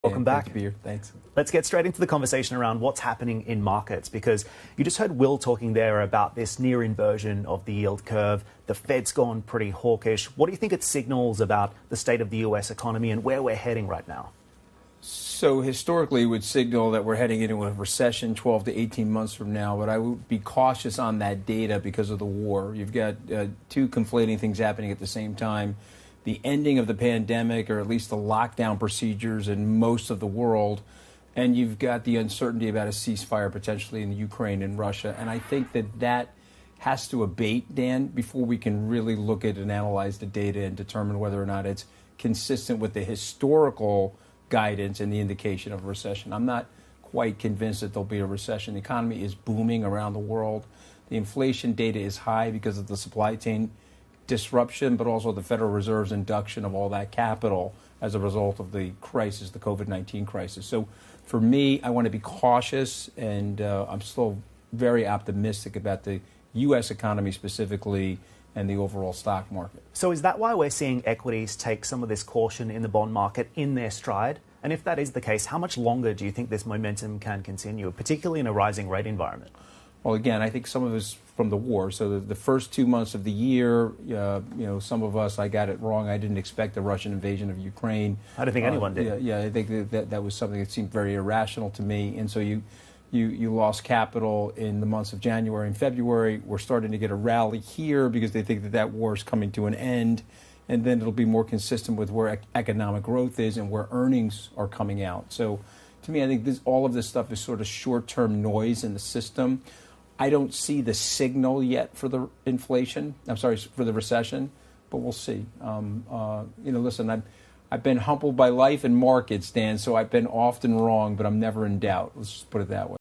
Welcome back. Great to be here. Thanks. Let's get straight into the conversation around what's happening in markets, because you just heard Will talking there about this near inversion of the yield curve. The Fed's gone pretty hawkish. What do you think it signals about the state of the U.S. economy and where we're heading right now? So historically, it would signal that we're heading into a recession 12 to 18 months from now, but I would be cautious on that data because of the war. You've got two conflating things happening at the same time. The ending of the pandemic, or at least the lockdown procedures in most of the world, and you've got the uncertainty about a ceasefire potentially in Ukraine and Russia. And I think that has to abate, Dan, before we can really look at and analyze the data and determine whether or not it's consistent with the historical guidance and the indication of a recession. I'm not quite convinced that there'll be a recession. The economy is booming around the world. The inflation data is high because of the supply chain disruption, but also the Federal Reserve's induction of all that capital as a result of the crisis, the COVID-19 crisis. So for me, I want to be cautious, and I'm still very optimistic about the U.S. economy specifically and the overall stock market. So is that why we're seeing equities take some of this caution in the bond market in their stride? And if that is the case, how much longer do you think this momentum can continue, particularly in a rising rate environment? Well, again, I think some of it's from the war. So the first 2 months of the year, some of us, I got it wrong. I didn't expect the Russian invasion of Ukraine. I don't think anyone did. Yeah, I think that was something that seemed very irrational to me. And so you lost capital in the months of January and February. We're starting to get a rally here because they think that war is coming to an end. And then it'll be more consistent with where economic growth is and where earnings are coming out. So to me, I think all of this stuff is sort of short-term noise in the system. I don't see the signal yet for the for the recession, but we'll see. Listen, I've been humbled by life and markets, Dan, so I've been often wrong, but I'm never in doubt. Let's just put it that way.